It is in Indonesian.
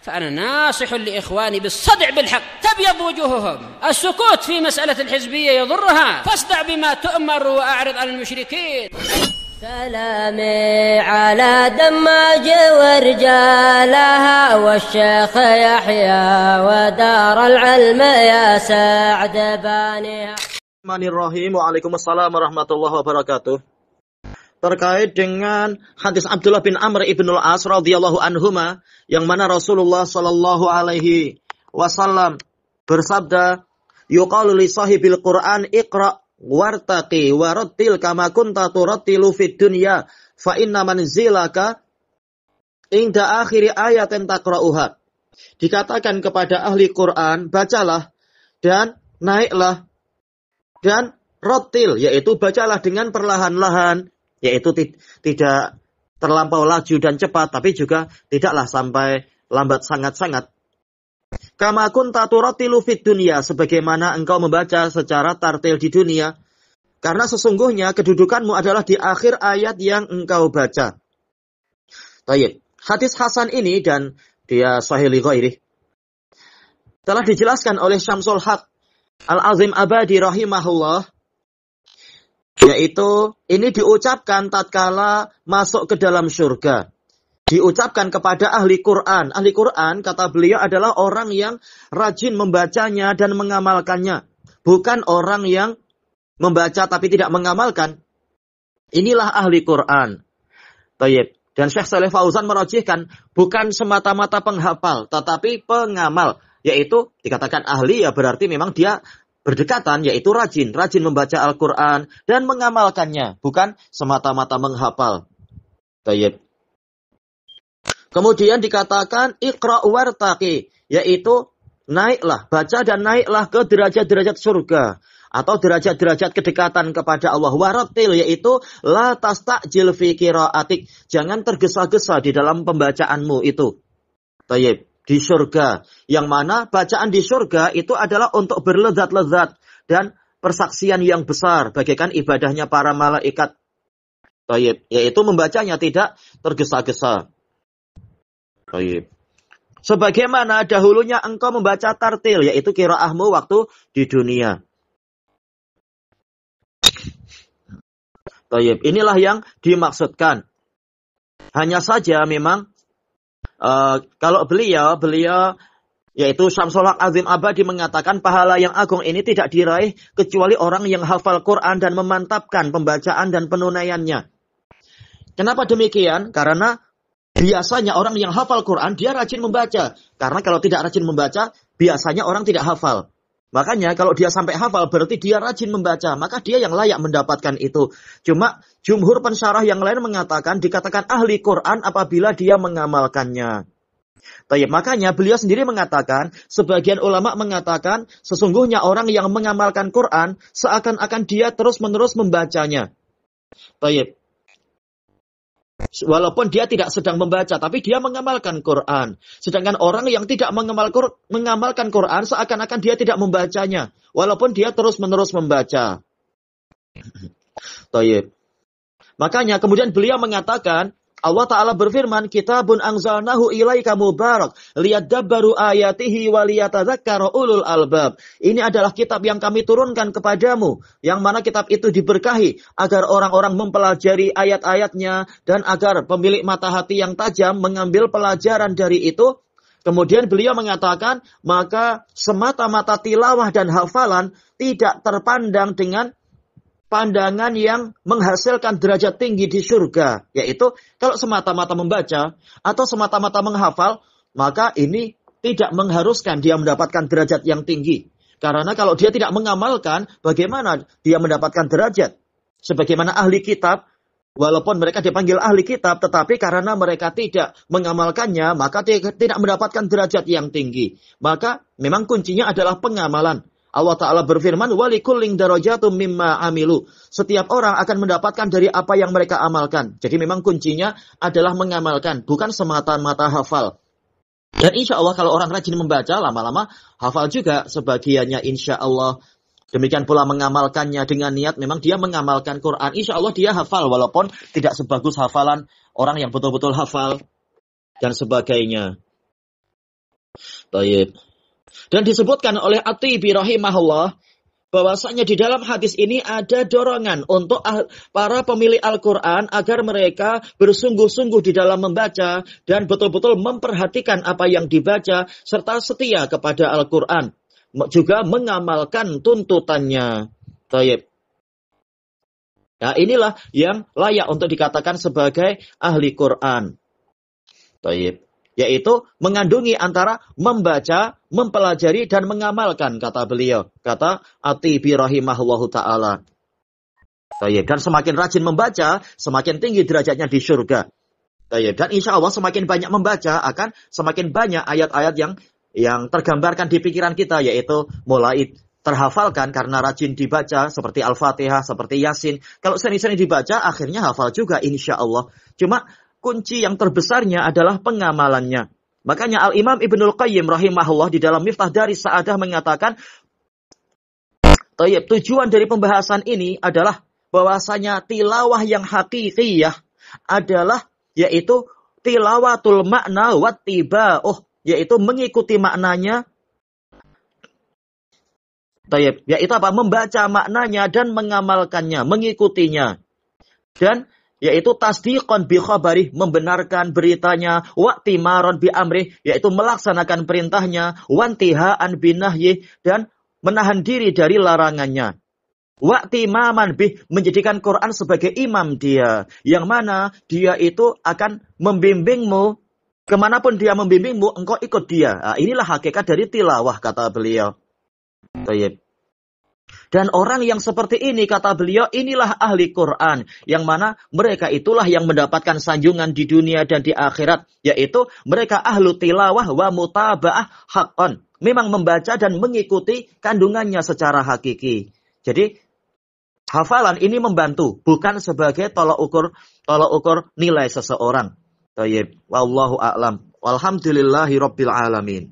فأنا ناصح لإخواني بالصدع بالحق تبيض وجوههم. السكوت في مسألة الحزبية يضرها، فاصدع بما تؤمر وأعرض عن المشركين. سلامي على دماج ورجالها والشيخ يحيى ودار العلم يا سعد بانيها. Bismillahirrahmanirrahim. Waalaikumsalam warahmatullahi wabarakatuh. Terkait dengan hadis Abdullah bin Amr ibn al-As radhiyallahu anhuma, yang mana Rasulullah sallallahu alaihi wasallam bersabda, yuqalu li sahibil Qur'an iqra wartaqi warattil kama kunta turattilu fid dunya fa inna manzilaka inda akhiri ayatin taqra'uha. Dikatakan kepada ahli Quran, bacalah dan naiklah dan rotil, yaitu bacalah dengan perlahan-lahan, yaitu tidak terlampau laju dan cepat, tapi juga tidaklah sampai lambat sangat-sangat. Kama kunta turattilu fid dunya, sebagaimana engkau membaca secara tartil di dunia, karena sesungguhnya kedudukanmu adalah di akhir ayat yang engkau baca. Baik, hadis hasan ini dan dia sahih li ghairi telah dijelaskan oleh Syamsul Haq Al-Azim Abadi rahimahullah, yaitu ini diucapkan tatkala masuk ke dalam surga. Diucapkan kepada ahli Quran. Ahli Quran, kata beliau, adalah orang yang rajin membacanya dan mengamalkannya. Bukan orang yang membaca tapi tidak mengamalkan. Inilah ahli Quran. Tayyib. Dan Syekh Saleh Fauzan merajihkan, bukan semata-mata penghafal, tetapi pengamal. Yaitu dikatakan ahli, ya berarti memang dia berdekatan, yaitu rajin membaca Al-Quran dan mengamalkannya, bukan semata-mata menghafal. Tayyib. Kemudian dikatakan iqra' wartaqi, yaitu naiklah, baca dan naiklah ke derajat-derajat surga atau derajat-derajat kedekatan kepada Allah. Warattil, yaitu la tasta'jil fi qira'atik, jangan tergesa-gesa di dalam pembacaanmu itu. Tayyib. Di surga, yang mana bacaan di surga itu adalah untuk berlezat-lezat dan persaksian yang besar, bagaikan ibadahnya para malaikat. Tayyib, yaitu membacanya tidak tergesa-gesa. Tayyib. Sebagaimana dahulunya engkau membaca tartil, yaitu qiraahmu waktu di dunia. Tayyib, inilah yang dimaksudkan. Hanya saja memang kalau beliau yaitu Syamsul Haq Azim Abadi mengatakan pahala yang agung ini tidak diraih kecuali orang yang hafal Quran dan memantapkan pembacaan dan penunaiannya. Kenapa demikian? Karena biasanya orang yang hafal Quran dia rajin membaca. Karena kalau tidak rajin membaca, biasanya orang tidak hafal. Makanya kalau dia sampai hafal berarti dia rajin membaca, maka dia yang layak mendapatkan itu. Cuma jumhur pensyarah yang lain mengatakan dikatakan ahli Quran apabila dia mengamalkannya. Baik, makanya beliau sendiri mengatakan, sebagian ulama mengatakan sesungguhnya orang yang mengamalkan Quran seakan-akan dia terus-menerus membacanya. Baik. Walaupun dia tidak sedang membaca, tapi dia mengamalkan Quran. Sedangkan orang yang tidak mengamalkan Quran, seakan-akan dia tidak membacanya. Walaupun dia terus-menerus membaca. Tayyib. Makanya kemudian beliau mengatakan, Allah Ta'ala berfirman, Kitabun anzalnahu ilaika mubarak, liyadabbaru ayatihi wa liyatadzakkara ulul albab. Ini adalah kitab yang kami turunkan kepadamu, yang mana kitab itu diberkahi, agar orang-orang mempelajari ayat-ayatnya, dan agar pemilik mata hati yang tajam mengambil pelajaran dari itu. Kemudian beliau mengatakan, maka semata-mata tilawah dan hafalan tidak terpandang dengan pandangan yang menghasilkan derajat tinggi di surga. Yaitu kalau semata-mata membaca atau semata-mata menghafal, maka ini tidak mengharuskan dia mendapatkan derajat yang tinggi. Karena kalau dia tidak mengamalkan, bagaimana dia mendapatkan derajat? Sebagaimana ahli kitab, walaupun mereka dipanggil ahli kitab, tetapi karena mereka tidak mengamalkannya, maka tidak mendapatkan derajat yang tinggi. Maka memang kuncinya adalah pengamalan. Allah Ta'ala berfirman, وَلِكُلِّنْ دَرَجَاتٌ مِمَّا عَمِلُوا. Setiap orang akan mendapatkan dari apa yang mereka amalkan. Jadi memang kuncinya adalah mengamalkan, bukan semata-mata hafal. Dan insya Allah kalau orang rajin membaca, lama-lama hafal juga sebagiannya insya Allah. Demikian pula mengamalkannya dengan niat, memang dia mengamalkan Quran. Insya Allah dia hafal, walaupun tidak sebagus hafalan orang yang betul-betul hafal dan sebagainya. Tayyib. Dan disebutkan oleh At-Tibi rahimahullah bahwasanya di dalam hadis ini ada dorongan untuk para pemilik Al-Quran agar mereka bersungguh-sungguh di dalam membaca dan betul-betul memperhatikan apa yang dibaca serta setia kepada Al-Quran. Juga mengamalkan tuntutannya. Tayyib. Nah, inilah yang layak untuk dikatakan sebagai ahli Quran. Tayyib. Yaitu mengandungi antara membaca, mempelajari, dan mengamalkan, kata beliau. Kata At-Tibi rahimahullahu ta'ala. Tayyib. Dan semakin rajin membaca, semakin tinggi derajatnya di surga. Tayyib. Dan insya Allah semakin banyak membaca, akan semakin banyak ayat-ayat yang tergambarkan di pikiran kita, yaitu mulai terhafalkan karena rajin dibaca, seperti Al-Fatihah, seperti Yasin. Kalau sering-sering dibaca, akhirnya hafal juga insya Allah. Cuma kunci yang terbesarnya adalah pengamalannya. Makanya Al-Imam Ibnul Qayyim rahimahullah di dalam Miftah Daris Sa'adah mengatakan, tujuan dari pembahasan ini adalah bahwasanya tilawah yang hakikiyah adalah yaitu tilawatul makna wattiba'uh, yaitu mengikuti maknanya. Yaitu apa? Membaca maknanya dan mengamalkannya, mengikutinya. Dan yaitu tasdiqan bi khabari, membenarkan beritanya, wa timaron bi amri, yaitu melaksanakan perintahnya, wantihaan bi nahyi, dan menahan diri dari larangannya. Wa timaman bi, menjadikan Quran sebagai imam dia, yang mana dia itu akan membimbingmu, kemanapun dia membimbingmu, engkau ikut dia. Nah, inilah hakikat dari tilawah, kata beliau. Tayyib. Dan orang yang seperti ini, kata beliau, inilah ahli Quran. Yang mana mereka itulah yang mendapatkan sanjungan di dunia dan di akhirat. Yaitu mereka ahlu tilawah wa mutaba'ah haqqan. Memang membaca dan mengikuti kandungannya secara hakiki. Jadi hafalan ini membantu, bukan sebagai tolak ukur nilai seseorang. Tayyib. Wallahu a'lam. Walhamdulillahi rabbil alamin.